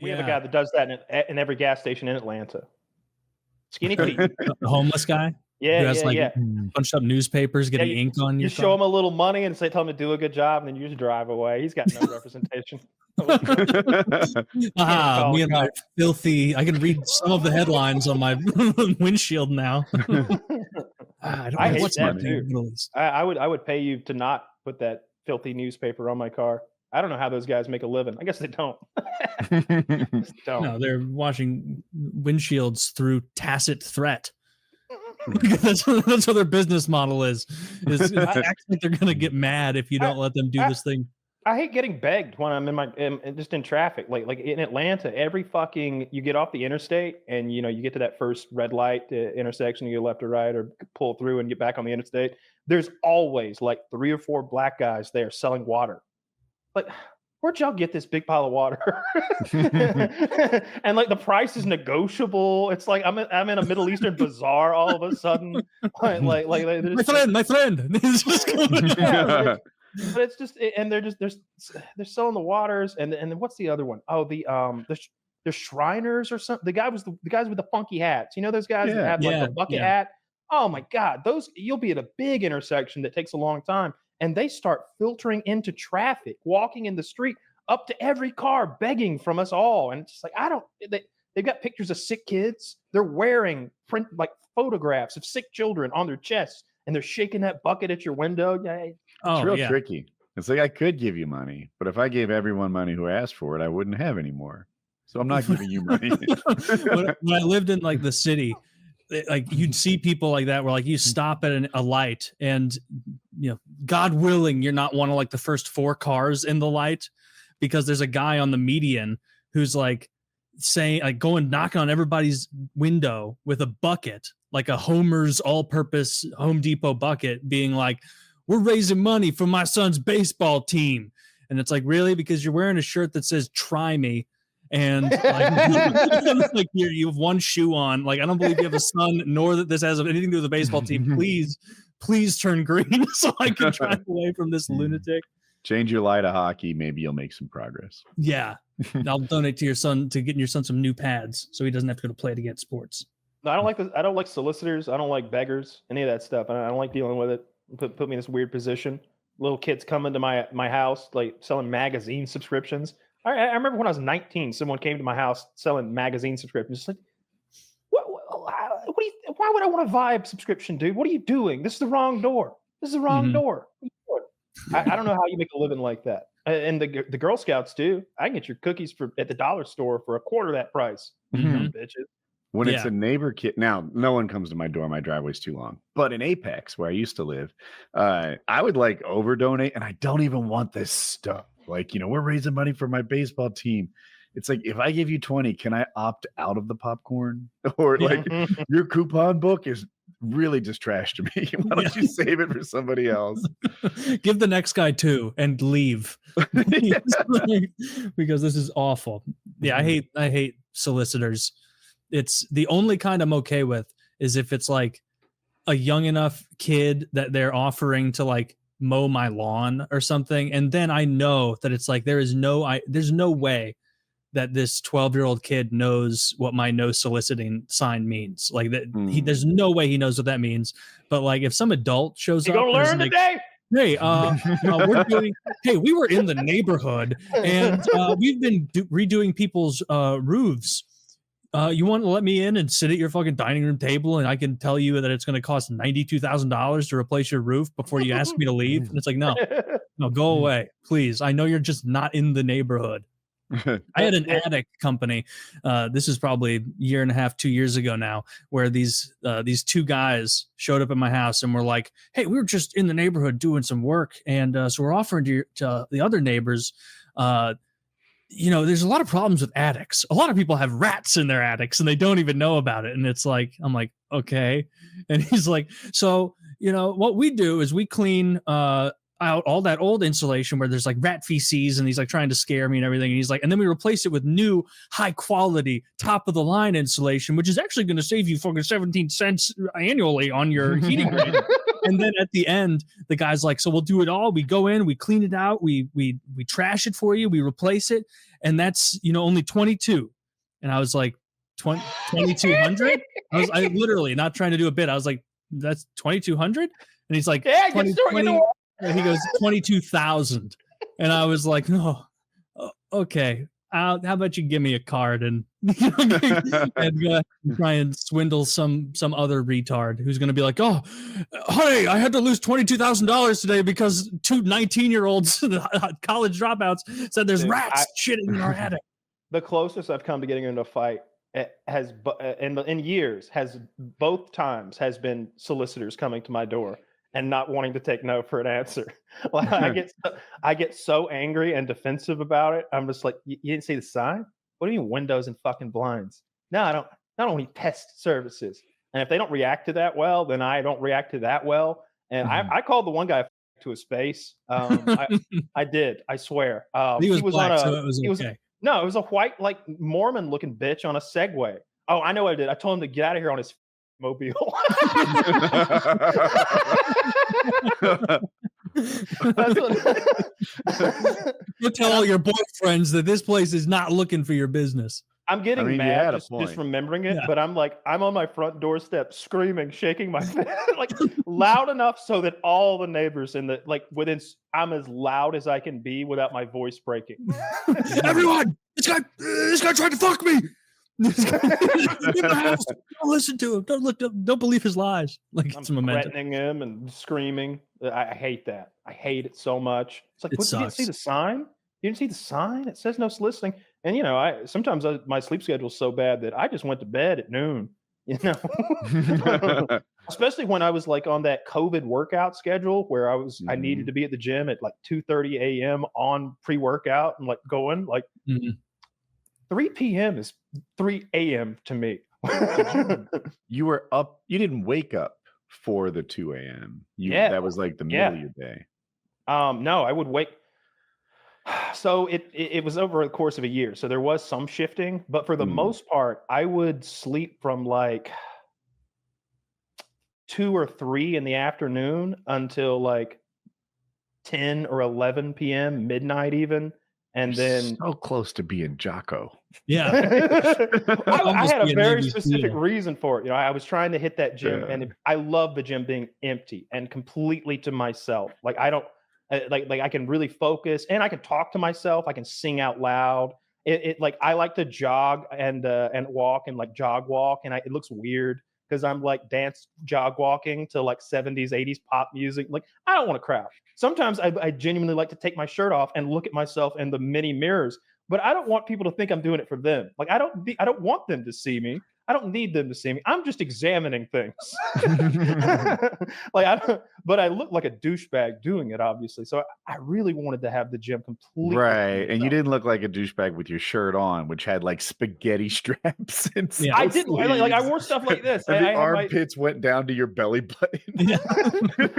We have a guy that does that in every gas station in Atlanta. Skinny Pete. The homeless guy? Yeah, who has bunched up newspapers, getting ink on you show him a little money and tell him to do a good job, and then you just drive away. He's got no representation. Me and my filthy. I can read some of the headlines on my windshield now. I hate that too. I would pay you to not put that filthy newspaper on my car. I don't know how those guys make a living. I guess they don't. No, they're washing windshields through tacit threat. that's what their business model is act like they're gonna get mad if you don't let them do this thing. I hate getting begged when I'm just in traffic. Like in Atlanta, you get off the interstate and you get to that first red light intersection, you go left or right or pull through and get back on the interstate. There's always like 3 or 4 black guys there selling water. Like, where'd y'all get this big pile of water? And like the price is negotiable. It's like I'm in a Middle Eastern bazaar all of a sudden. Like my friend. It's just but it's just, and they're selling the waters, and then what's the other one? Oh, the Shriners or something. The guys with the funky hats. You know those guys that have like the bucket hat. Oh my God, you'll be at a big intersection that takes a long time. And they start filtering into traffic, walking in the street up to every car, begging from us all. And it's just like, they've got pictures of sick kids. They're wearing photographs of sick children on their chests, and they're shaking that bucket at your window. It's real tricky. It's like, I could give you money, but if I gave everyone money who asked for it, I wouldn't have any more. So I'm not giving you money. When I lived in like the city, like you'd see people like that where like you stop at a light and God willing you're not one of like the first 4 cars in the light, because there's a guy on the median who's like saying, like, going knocking on everybody's window with a bucket, like a Homer's all-purpose Home Depot bucket, being like, we're raising money for my son's baseball team. And it's like, really? Because you're wearing a shirt that says try me. And like you have one shoe on. Like, I don't believe you have a son, nor that this has anything to do with the baseball team. Please turn green so I can drive away from this lunatic. Change your light of hockey. Maybe you'll make some progress. Yeah. I'll donate to your son to getting your son some new pads so he doesn't have to go to Play It Again Sports. No, I don't like solicitors. I don't like beggars, any of that stuff. I don't like dealing with it. Put me in this weird position. Little kids come into my house, like selling magazine subscriptions. I remember when I was 19, someone came to my house selling magazine subscriptions. It's like, why would I want a Vibe subscription, dude? What are you doing? This is the wrong door. This is the wrong door. I don't know how you make a living like that. And the Girl Scouts too. I can get your cookies at the dollar store for a quarter of that price. Bitches. When it's a neighbor kid, now no one comes to my door. My driveway's too long. But in Apex, where I used to live, I would like over donate, and I don't even want this stuff. Like, we're raising money for my baseball team. It's like, if I give you 20, can I opt out of the popcorn? Or like, your coupon book is really just trash to me. Why don't you save it for somebody else? Give the next guy 2 and leave. Because this is awful. Yeah, I hate solicitors. It's the only kind I'm okay with is if it's like a young enough kid that they're offering to like mow my lawn or something, and then I know that it's like there's no way that this 12-year-old kid knows what my no soliciting sign means. Like that, there's no way he knows what that means. But like, if some adult shows up, you're gonna learn today. Hey, we were in the neighborhood and we've been redoing people's roofs. You want to let me in and sit at your fucking dining room table, and I can tell you that it's going to cost $92,000 to replace your roof before you ask me to leave? And it's like, no, go away, please. I know you're just not in the neighborhood. I had an attic company. This is probably a year and a half, 2 years ago now, where these 2 guys showed up at my house and were like, "Hey, we were just in the neighborhood doing some work, and so we're offering to the other neighbors." There's a lot of problems with attics. A lot of people have rats in their attics and they don't even know about it. And it's like, I'm like, okay. And he's like, so, what we do is we clean out all that old insulation where there's like rat feces and he's like trying to scare me and everything. And he's like, and then we replace it with new high quality, top of the line insulation, which is actually going to save you fucking 17 cents annually on your heating rate. And then at the end, the guy's like, so we'll do it all. We go in, we clean it out, we trash it for you, we replace it. And that's, only 22. And I was like, 2,200? I literally not trying to do a bit. I was like, that's 2,200? And he's like, yeah, 20, he goes 22,000. And I was like, oh, okay. How about you give me a card and, try and swindle some other retard who's going to be like, oh, honey, I had to lose $22,000 today because two 19-year-olds, college dropouts, said there's rats shitting in our attic. The closest I've come to getting into a fight has in years has both times has been solicitors coming to my door and not wanting to take no for an answer. Like I get so angry and defensive about it. I'm just like, you didn't see the sign? What do you mean windows and fucking blinds? No, I don't. Not only pest services. And if they don't react to that well, then I don't react to that well. And I called the one guy to his face. I did. I swear. He was black, so it was okay. No, it was a white, like Mormon looking bitch on a Segway. Oh, I know what I did. I told him to get out of here on his mobile. You tell all your boyfriends that this place is not looking for your business. I'm getting mad just remembering it, but I'm on my front doorstep screaming, shaking my fist, like loud enough so that all the neighbors I'm as loud as I can be without my voice breaking. Everyone, this guy tried to fuck me. Don't listen to him. Don't believe his lies. Like I'm threatening him and screaming. I hate that. I hate it so much. It's like, you didn't see the sign? You didn't see the sign? It says no soliciting. And sometimes my sleep schedule is so bad that I just went to bed at noon. Especially when I was like on that COVID workout schedule where I needed to be at the gym at like 2:30 a.m. on pre-workout and like going like 3 p.m. is 3 a.m. to me. You were up. You didn't wake up for the 2 a.m. That was like the middle of your day. No, I would wake. So it was over the course of a year. So there was some shifting, but for the most part, I would sleep from like 2 or 3 in the afternoon until like 10 or 11 p.m., midnight even. And then so close to being Jocko. Yeah. I had a very specific reason for it. I was trying to hit that gym and I love the gym being empty and completely to myself. Like I don't like I can really focus and I can talk to myself. I can sing out loud. I like to jog and walk and like jog walk. And it looks weird because I'm like dance jog walking to like 70s, 80s pop music. Like I don't want to crowd. Sometimes I genuinely like to take my shirt off and look at myself in the many mirrors, but I don't want people to think I'm doing it for them. Like I don't want them to see me. I don't need them to see me. I'm just examining things. But I look like a douchebag doing it, obviously. So I really wanted to have the gym completely. Right. And you didn't look like a douchebag with your shirt on, which had like spaghetti straps. And I didn't. I wore stuff like this. And the armpits went down to your belly button. Yeah.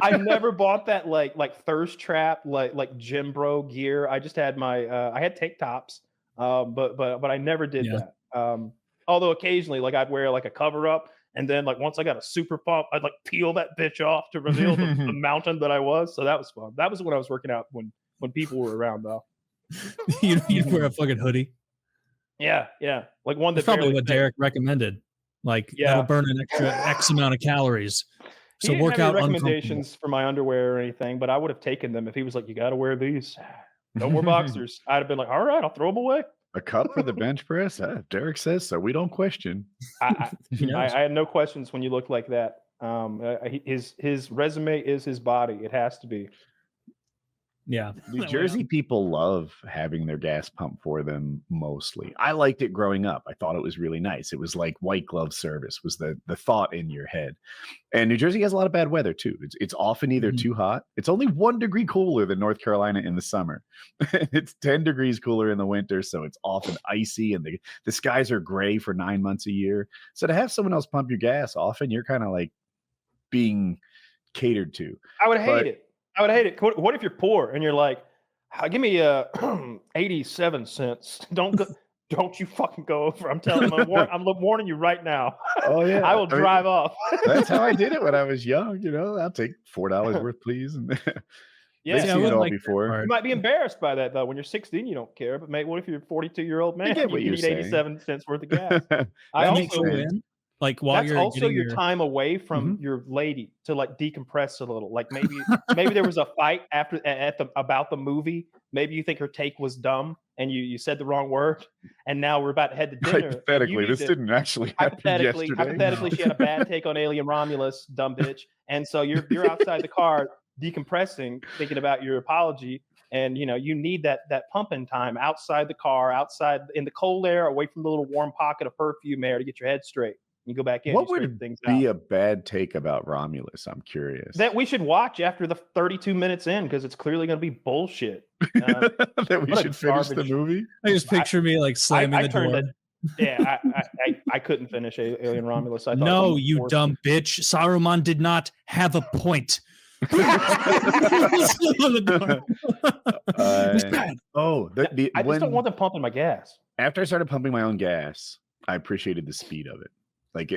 I never bought that like thirst trap, like gym bro gear. I just had I had tank tops, but I never did that. Although occasionally, like I'd wear like a cover up, and then like once I got a super pump, I'd like peel that bitch off to reveal the mountain that I was. So that was fun. That was when I was working out when people were around, though. You'd wear a fucking hoodie. Yeah, like one that that's probably what Derek recommended. Like that'll burn an extra X amount of calories. So work out. Recommendations for my underwear or anything, but I would have taken them if he was like, "You got to wear these. No more boxers." I'd have been like, "All right, I'll throw them away." A cup for the bench press? Derek says so. We don't question. I had no questions when you look like that. His resume is his body. It has to be. Yeah. New Jersey people love having their gas pumped for them mostly. I liked it growing up. I thought it was really nice. It was like white glove service was the thought in your head. And New Jersey has a lot of bad weather too. It's often either too hot. It's only 1 degree cooler than North Carolina in the summer. It's 10 degrees cooler in the winter. So it's often icy and the skies are gray for 9 months a year. So to have someone else pump your gas, often you're kind of like being catered to. I would hate it. I would hate it. What if you're poor and you're like, give me 87 cents. Don't you fucking go over. I'm warning you right now. Oh yeah, I will drive off. That's how I did it when I was young. I'll take $4 worth, please. And Yeah, they've seen it all like before. you might be embarrassed by that though. When you're 16, you don't care. But mate, what if you're a 42-year-old man? get what You you're need saying. 87 cents worth of gas. I That also makes sense. Like while that's you're also getting your time away from your lady to like decompress a little. Like maybe there was a fight about the movie. Maybe you think her take was dumb and you said the wrong word, and now we're about to head to dinner. Hypothetically, this didn't actually happen yesterday. Hypothetically, she had a bad take on Alien Romulus, dumb bitch, and so you're outside the car decompressing, thinking about your apology, and you need that pumping time outside the car, outside in the cold air, away from the little warm pocket of perfume air to get your head straight. You go back in. What would be a bad take about Romulus? I'm curious. That we should watch after the 32 minutes in, because it's clearly going to be bullshit. That we should finish the movie. I just picture me like slamming the door. I couldn't finish Alien Romulus. I thought no, you dumb bitch. Saruman did not have a point. I just don't want them pumping my gas. After I started pumping my own gas, I appreciated the speed of it. Like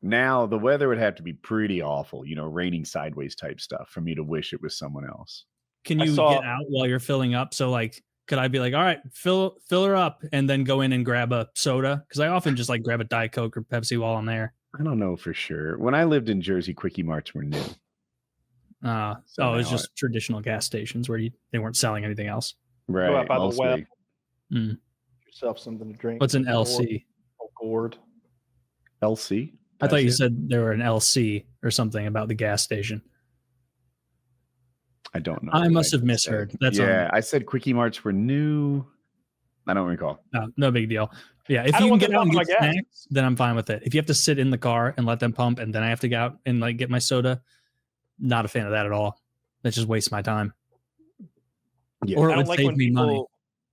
now the weather would have to be pretty awful, raining sideways type stuff for me to wish it was someone else. Can you get out while you're filling up? So like, could I be like, all right, fill her up and then go in and grab a soda? Because I often just like grab a Diet Coke or Pepsi while I'm there. I don't know for sure. When I lived in Jersey, Quickie Marts were new. It was just traditional gas stations where they weren't selling anything else. Right. Go out by the well. Yourself something to drink. What's an LC? Gourd. LC? I thought you said there were an LC or something about the gas station. I don't know. I must have misheard. I said Quickie Marts were new. I don't recall. No big deal. Yeah, if you can get out and get snacks, then I'm fine with it. If you have to sit in the car and let them pump, and then I have to go out and like get my soda, not a fan of that at all. That just wastes my time. Yeah, or it would save me money.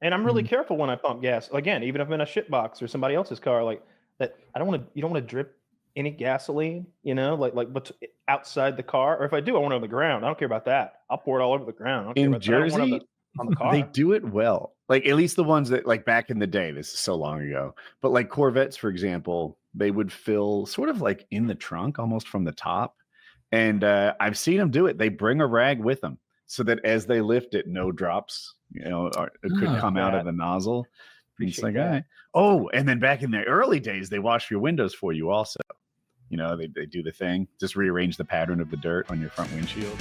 And I'm really careful when I pump gas. Again, even if I'm in a shit box or somebody else's car, like that, you don't want to drip any gasoline, but outside the car. Or if I do, I want it on the ground. I don't care about that. I'll pour it all over the ground. In Jersey, on the car. They do it well. Like at least the ones that like back in the day, this is so long ago, but like Corvettes, for example, they would fill sort of like in the trunk, almost from the top. And I've seen them do it. They bring a rag with them so that as they lift it, no drops, could come out of the nozzle. It's like, all right. Oh, and then back in the early days, they wash your windows for you also. They do the thing, just rearrange the pattern of the dirt on your front windshield.